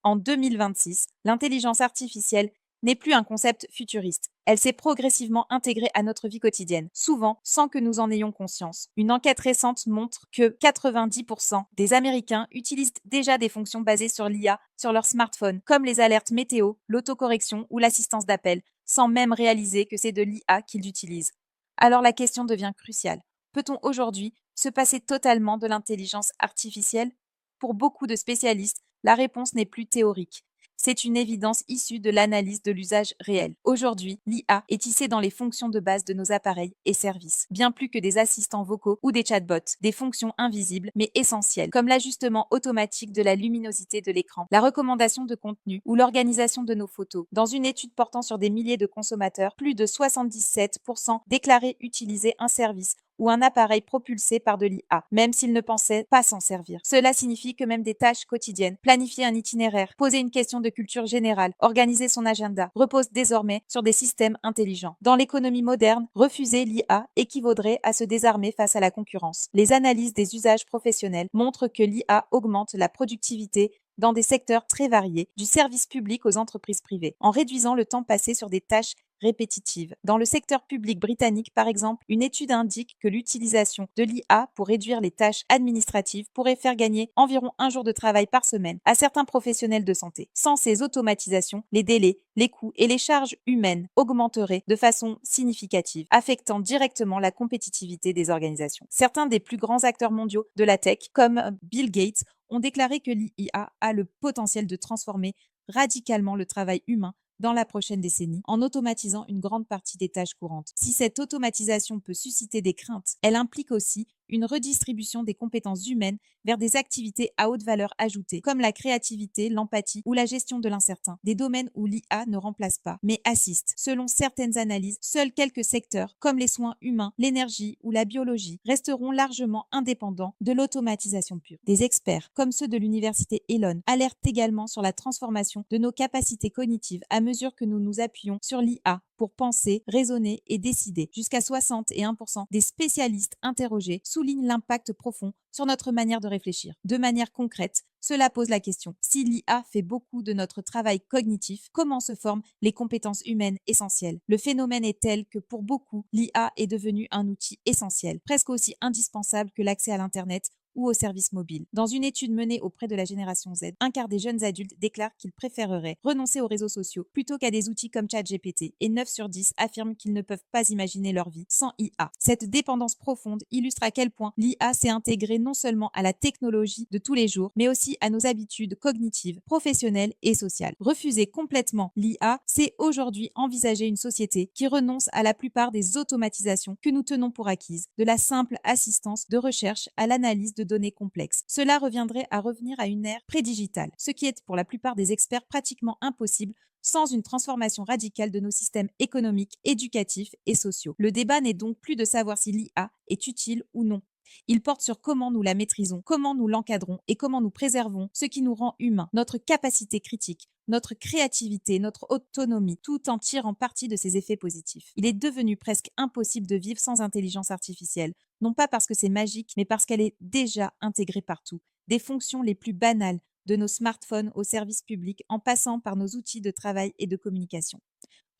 En 2026, l'intelligence artificielle n'est plus un concept futuriste. Elle s'est progressivement intégrée à notre vie quotidienne, souvent sans que nous en ayons conscience. Une enquête récente montre que 90% des Américains utilisent déjà des fonctions basées sur l'IA sur leur smartphone, comme les alertes météo, l'autocorrection ou l'assistance d'appel, sans même réaliser que c'est de l'IA qu'ils utilisent. Alors la question devient cruciale. Peut-on aujourd'hui se passer totalement de l'intelligence artificielle? Pour beaucoup de spécialistes, la réponse n'est plus théorique. C'est une évidence issue de l'analyse de l'usage réel. Aujourd'hui, l'IA est tissée dans les fonctions de base de nos appareils et services, bien plus que des assistants vocaux ou des chatbots, des fonctions invisibles mais essentielles, comme l'ajustement automatique de la luminosité de l'écran, la recommandation de contenu ou l'organisation de nos photos. Dans une étude portant sur des milliers de consommateurs, plus de 77% déclaraient utiliser un service ou un appareil propulsé par de l'IA, même s'ils ne pensaient pas s'en servir. Cela signifie que même des tâches quotidiennes, planifier un itinéraire, poser une question de culture générale, organiser son agenda, reposent désormais sur des systèmes intelligents. Dans l'économie moderne, refuser l'IA équivaudrait à se désarmer face à la concurrence. Les analyses des usages professionnels montrent que l'IA augmente la productivité dans des secteurs très variés, du service public aux entreprises privées, en réduisant le temps passé sur des tâches répétitives. Dans le secteur public britannique, par exemple, une étude indique que l'utilisation de l'IA pour réduire les tâches administratives pourrait faire gagner environ un jour de travail par semaine à certains professionnels de santé. Sans ces automatisations, les délais, les coûts et les charges humaines augmenteraient de façon significative, affectant directement la compétitivité des organisations. Certains des plus grands acteurs mondiaux de la tech, comme Bill Gates, ont déclaré que l'IA a le potentiel de transformer radicalement le travail humain dans la prochaine décennie, en automatisant une grande partie des tâches courantes. Si cette automatisation peut susciter des craintes, elle implique aussi une redistribution des compétences humaines vers des activités à haute valeur ajoutée, comme la créativité, l'empathie ou la gestion de l'incertain, des domaines où l'IA ne remplace pas, mais assiste. Selon certaines analyses, seuls quelques secteurs, comme les soins humains, l'énergie ou la biologie, resteront largement indépendants de l'automatisation pure. Des experts, comme ceux de l'université Elon, alertent également sur la transformation de nos capacités cognitives à mesure que nous nous appuyons sur l'IA pour penser, raisonner et décider. Jusqu'à 61% des spécialistes interrogés soulignent l'impact profond sur notre manière de réfléchir. De manière concrète, cela pose la question: si l'IA fait beaucoup de notre travail cognitif, comment se forment les compétences humaines essentielles? Le phénomène est tel que pour beaucoup, l'IA est devenue un outil essentiel, presque aussi indispensable que l'accès à l'Internet ou aux services mobiles. Dans une étude menée auprès de la génération Z, un quart des jeunes adultes déclarent qu'ils préféreraient renoncer aux réseaux sociaux plutôt qu'à des outils comme ChatGPT, et 9 sur 10 affirment qu'ils ne peuvent pas imaginer leur vie sans IA. Cette dépendance profonde illustre à quel point l'IA s'est intégrée non seulement à la technologie de tous les jours, mais aussi à nos habitudes cognitives, professionnelles et sociales. Refuser complètement l'IA, c'est aujourd'hui envisager une société qui renonce à la plupart des automatisations que nous tenons pour acquises, de la simple assistance de recherche à l'analyse de données complexes. Cela reviendrait à revenir à une ère pré-digitale, ce qui est pour la plupart des experts pratiquement impossible sans une transformation radicale de nos systèmes économiques, éducatifs et sociaux. Le débat n'est donc plus de savoir si l'IA est utile ou non. Il porte sur comment nous la maîtrisons, comment nous l'encadrons et comment nous préservons ce qui nous rend humains, notre capacité critique, notre créativité, notre autonomie, tout en tirant parti de ses effets positifs. Il est devenu presque impossible de vivre sans intelligence artificielle, non pas parce que c'est magique, mais parce qu'elle est déjà intégrée partout. Des fonctions les plus banales, de nos smartphones aux services publics, en passant par nos outils de travail et de communication.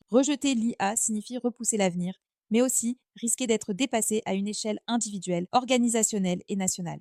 Rejeter l'IA signifie repousser l'avenir, mais aussi risquer d'être dépassé à une échelle individuelle, organisationnelle et nationale.